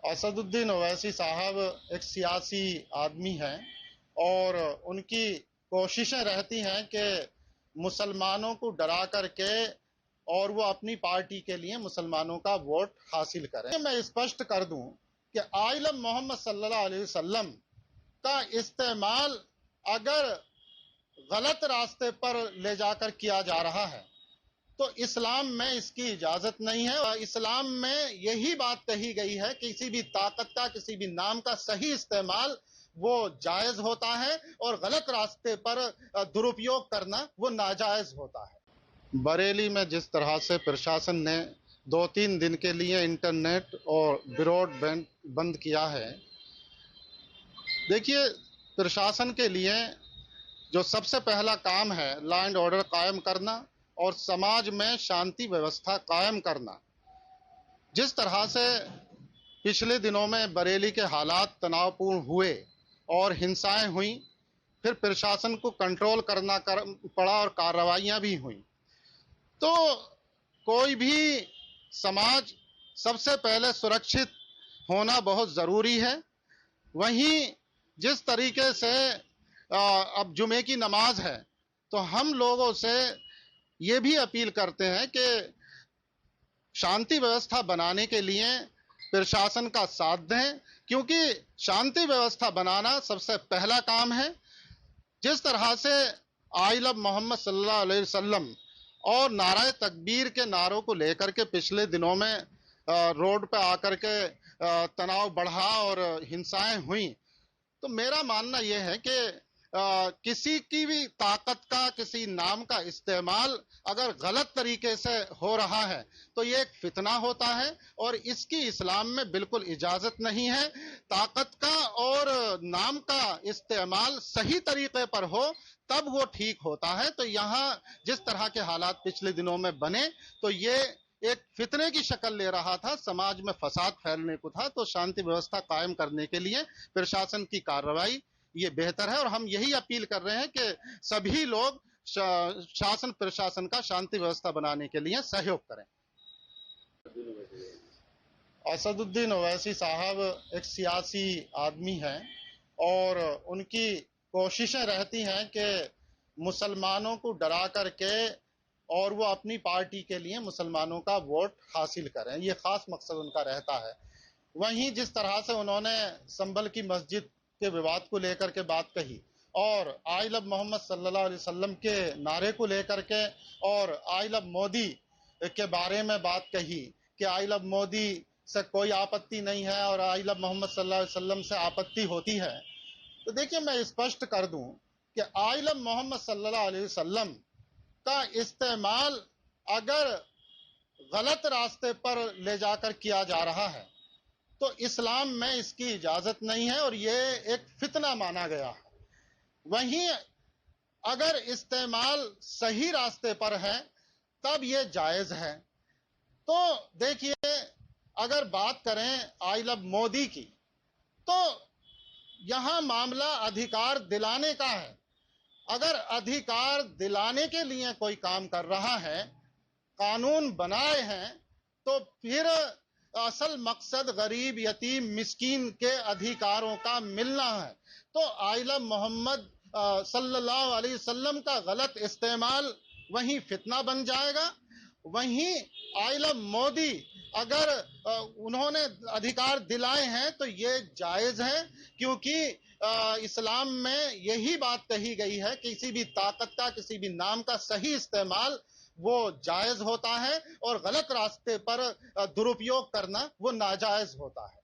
असदुद्दीन ओवैसी साहब एक सियासी आदमी हैं और उनकी कोशिशें रहती हैं कि मुसलमानों को डरा करके और वो अपनी पार्टी के लिए मुसलमानों का वोट हासिल करें। मैं स्पष्ट कर दूं कि आइलम मोहम्मद सल्लल्लाहु अलैहि वसल्लम का इस्तेमाल अगर गलत रास्ते पर ले जाकर किया जा रहा है तो इस्लाम में इसकी इजाजत नहीं है। और इस्लाम में यही बात कही गई है कि किसी भी ताकत का, किसी भी नाम का सही इस्तेमाल वो जायज होता है और गलत रास्ते पर दुरुपयोग करना वो नाजायज होता है। बरेली में जिस तरह से प्रशासन ने 2-3 दिन के लिए इंटरनेट और ब्रॉडबैंड बंद किया है, देखिए प्रशासन के लिए जो सबसे पहला काम है लॉ एंड ऑर्डर कायम करना और समाज में शांति व्यवस्था कायम करना। जिस तरह से पिछले दिनों में बरेली के हालात तनावपूर्ण हुए और हिंसाएं हुई, फिर प्रशासन को कंट्रोल करना पड़ा और कार्रवाइयां भी हुई, तो कोई भी समाज सबसे पहले सुरक्षित होना बहुत जरूरी है। वहीं जिस तरीके से अब जुमे की नमाज है, तो हम लोगों से ये भी अपील करते हैं कि शांति व्यवस्था बनाने के लिए प्रशासन का साथ दें, क्योंकि शांति व्यवस्था बनाना सबसे पहला काम है। जिस तरह से आई लव मोहम्मद सल्लल्लाहु अलैहि वसल्लम और नाराए तकबीर के नारों को लेकर के पिछले दिनों में रोड पे आकर के तनाव बढ़ा और हिंसाएं हुई, तो मेरा मानना यह है कि किसी की भी ताकत का, किसी नाम का इस्तेमाल अगर गलत तरीके से हो रहा है तो ये एक फितना होता है और इसकी इस्लाम में बिल्कुल इजाजत नहीं है। ताकत का और नाम का इस्तेमाल सही तरीके पर हो तब वो ठीक होता है। तो यहाँ जिस तरह के हालात पिछले दिनों में बने, तो ये एक फितने की शक्ल ले रहा था, समाज में फसाद फैलने को था। तो शांति व्यवस्था कायम करने के लिए प्रशासन की कार्रवाई ये बेहतर है और हम यही अपील कर रहे हैं कि सभी लोग शासन प्रशासन का शांति व्यवस्था बनाने के लिए सहयोग करें। असदुद्दीन ओवैसी साहब एक सियासी आदमी हैं और उनकी कोशिशें रहती हैं कि मुसलमानों को डरा करके और वो अपनी पार्टी के लिए मुसलमानों का वोट हासिल करें, ये खास मकसद उनका रहता है। वहीं जिस तरह से उन्होंने संभल की मस्जिद के विवाद को लेकर के बात कही और आई लव मोहम्मद सल्लल्लाहु अलैहि वसल्लम के नारे को लेकर के और आई लव मोदी के बारे में बात कही कि आई लव मोदी से कोई आपत्ति नहीं है और आई लव मोहम्मद सल्लल्लाहु अलैहि वसल्लम से आपत्ति होती है, तो देखिए मैं स्पष्ट कर दूं कि आई लव मोहम्मद सल्लल्लाहु अलैहि वसल्लम का इस्तेमाल अगर गलत रास्ते पर ले जाकर किया जा रहा है तो इस्लाम में इसकी इजाजत नहीं है और ये एक फितना माना गया है। वहीं अगर इस्तेमाल सही रास्ते पर है तब ये जायज है। तो देखिए अगर बात करें आई लव मोदी की, तो यहां मामला अधिकार दिलाने का है। अगर अधिकार दिलाने के लिए कोई काम कर रहा है, कानून बनाए हैं, तो फिर असल मकसद गरीब, यतीम, मिस्कीन के अधिकारों का मिलना है। तो आई लव मोहम्मद सल्लल्लाहु अलैहि वसल्लम का गलत इस्तेमाल वहीं फितना बन जाएगा। वहीं आई लव मोदी अगर उन्होंने अधिकार दिलाए हैं तो ये जायज है, क्योंकि इस्लाम में यही बात कही गई है कि किसी भी ताकत का, किसी भी नाम का सही इस्तेमाल वो जायज होता है और गलत रास्ते पर दुरुपयोग करना वो नाजायज होता है।